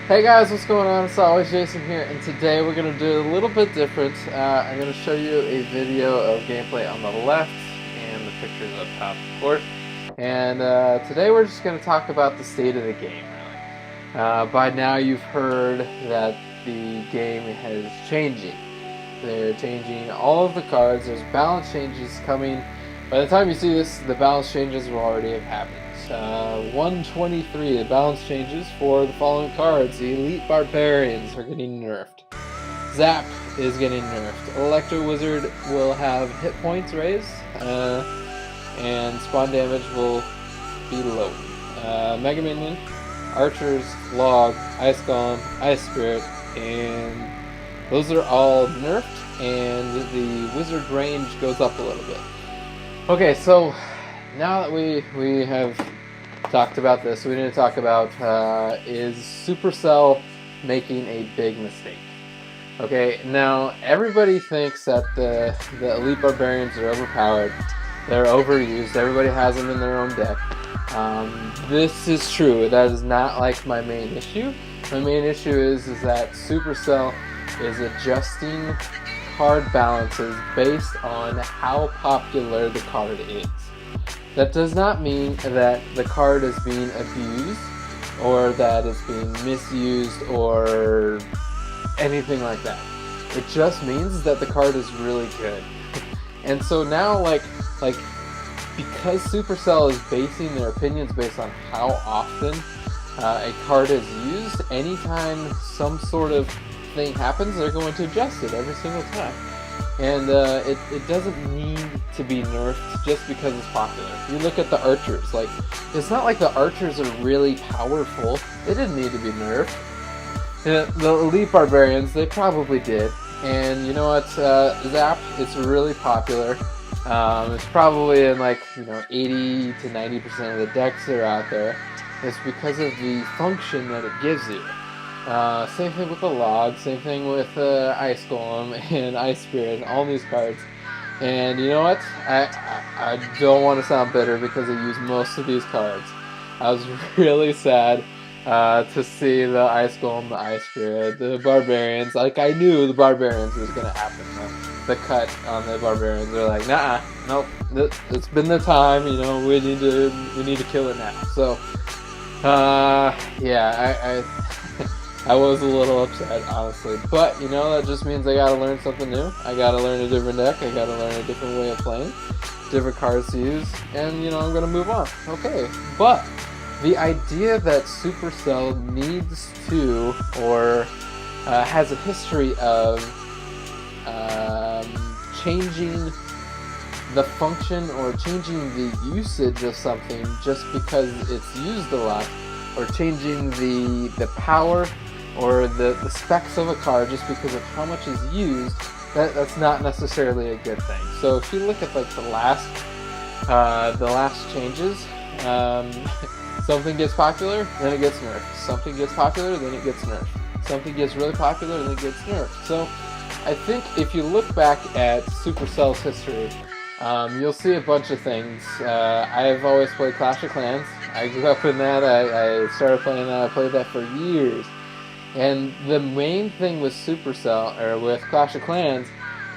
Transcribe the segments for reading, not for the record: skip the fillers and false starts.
Hey guys, what's going on? It's always Jason here, and today we're going to do a little bit different. I'm going to show you a video of gameplay on the left and the pictures up top, of course. And today we're just going to talk about the state of the game, really. By now you've heard that the game is changing. They're changing all of the cards. There's balance changes coming. By the time you see this, the balance changes will already have happened. 123, the balance changes for the following cards. The Elite Barbarians are getting nerfed. Zap is getting nerfed. Electro Wizard will have hit points raised, and spawn damage will be low. Mega Minion, Archers, Log, Ice Golem, Ice Spirit, and those are all nerfed, and the Wizard range goes up a little bit. Okay, so now that we have talked about this, we need to talk about is SuperCell making a big mistake? Okay, now everybody thinks that the Elite Barbarians are overpowered, they're overused, everybody has them in their own deck. This is true. That is not like my main issue. My main issue is that SuperCell is adjusting card balances based on how popular the card is. That does not mean that the card is being abused or that it's being misused or anything like that. It just means that the card is really good. And so now, like because SuperCell is basing their opinions based on how often a card is used, anytime some sort of thing happens, they're going to adjust it every single time. And it doesn't need to be nerfed just because it's popular. You look at the Archers, like, it's not like the Archers are really powerful. They didn't need to be nerfed. The Elite Barbarians, they probably did. And you know what, Zap, it's really popular. It's probably in 80 to 90% of the decks that are out there. It's because of the function that it gives you. Same thing with the Log, same thing with Ice Golem and Ice Spirit, and all these cards. And you know what? I don't want to sound bitter because I use most of these cards. I was really sad to see the Ice Golem, the Ice Spirit, the Barbarians. Like, I knew the Barbarians was going to happen. The cut on the Barbarians. They're like, nah, nope, it's been the time. You know, we need to kill it now. So, yeah, I was a little upset, honestly. But, you know, that just means I gotta learn something new. I gotta learn a different deck. I gotta learn a different way of playing. Different cards to use. And, you know, I'm gonna move on. Okay. But the idea that SuperCell needs to, or has a history of changing the function or changing the usage of something just because it's used a lot, or changing the power or the specs of a card just because of how much is used, that's not necessarily a good thing. So if you look at like the last changes, something gets popular, then it gets nerfed. Something gets popular, then it gets nerfed. Something gets really popular, then it gets nerfed. So I think if you look back at SuperCell's history, you'll see a bunch of things. I've always played Clash of Clans. I grew up in that. I started playing that. I played that for years. And the main thing with SuperCell, or with Clash of Clans,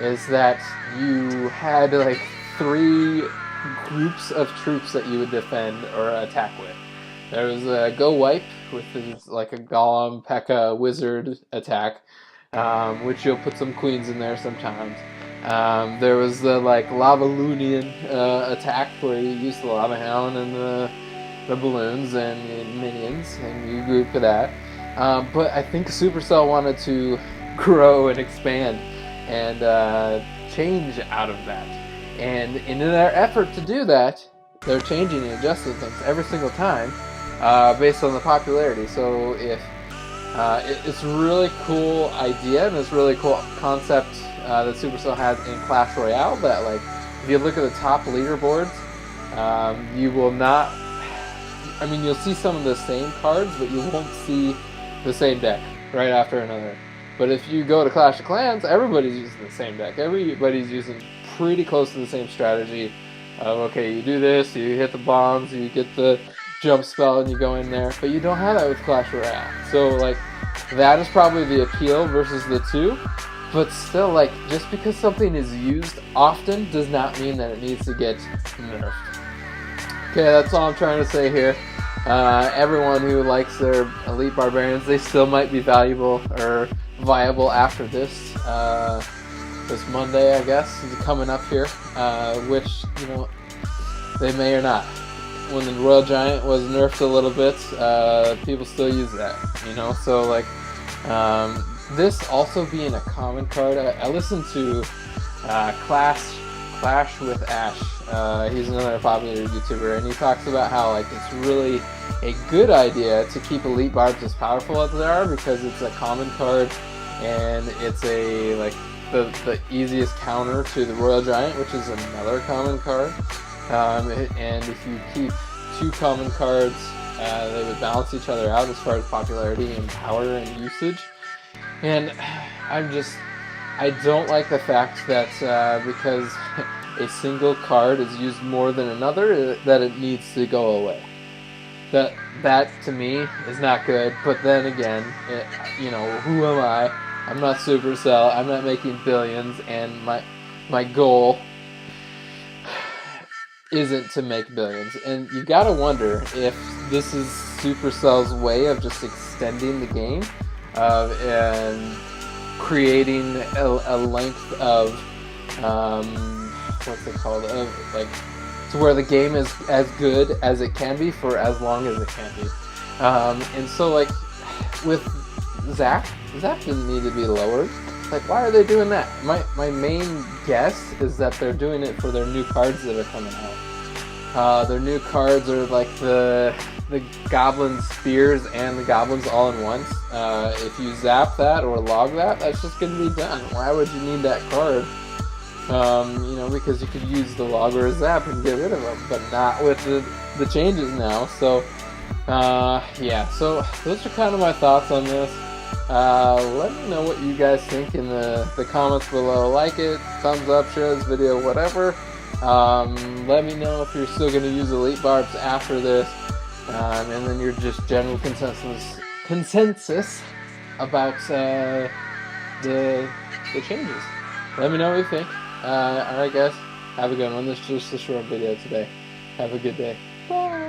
is that you had like 3 groups of troops that you would defend or attack with. There was a Go Wipe, which is like a Golem, P.E.K.K.A, Wizard attack, which you'll put some queens in there sometimes. There was the Lava Loonian attack where you use the Lava Hound and the balloons and minions, and you group for that. But I think SuperCell wanted to grow and expand and change out of that. And in their effort to do that, they're changing and adjusting things every single time based on the popularity. So if it's a really cool idea and it's a really cool concept that SuperCell has in Clash Royale, that if you look at the top leaderboards, you will not, I mean, you'll see some of the same cards, but you won't see the same deck right after another. But if you go to Clash of Clans, everybody's using the same deck. Everybody's using pretty close to the same strategy of, okay, you do this, you hit the bombs, you get the jump spell, and you go in there. But you don't have that with Clash Royale. So, that is probably the appeal versus the two. But still, like, just because something is used often does not mean that it needs to get nerfed. Okay, that's all I'm trying to say here. Everyone who likes their elite barbarians, they still might be valuable or viable after this. This Monday, I guess, is coming up here, which, you know, they may or not. When the Royal Giant was nerfed a little bit, people still use that, you know. So like, this also being a common card, I listened to Clash with Ash. He's another popular YouTuber, and he talks about how like it's really a good idea to keep elite barbs as powerful as they are because it's a common card and it's a like the easiest counter to the Royal Giant, which is another common card. And if you keep two common cards, they would balance each other out as far as popularity and power and usage. And I don't like the fact that because a single card is used more than another, that it needs to go away. That to me is not good. But then again, you know, who am I? I'm not SuperCell. I'm not making billions, and my goal isn't to make billions. And you gotta wonder if this is Supercell's way of just extending the game and creating a length of what's it called, like to where the game is as good as it can be for as long as it can be. And so like with Zap didn't need to be lowered. Like, why are they doing that? My main guess is that they're doing it for their new cards that are coming out. Their new cards are like the Goblin Spears and the Goblins all in once. If you zap that or log that, that's just going to be done. Why would you need that card? You know, because you could use the log or a zap and get rid of them, but not with the changes now. So, yeah. So those are kind of my thoughts on this. Let me know what you guys think in the comments below. Like it, thumbs up, share this video, whatever. Let me know if you're still going to use elite barbs after this, and then your just general consensus about the changes. Let me know what you think. Alright guys, have a good one. This is just a short video today. Have a good day. Bye!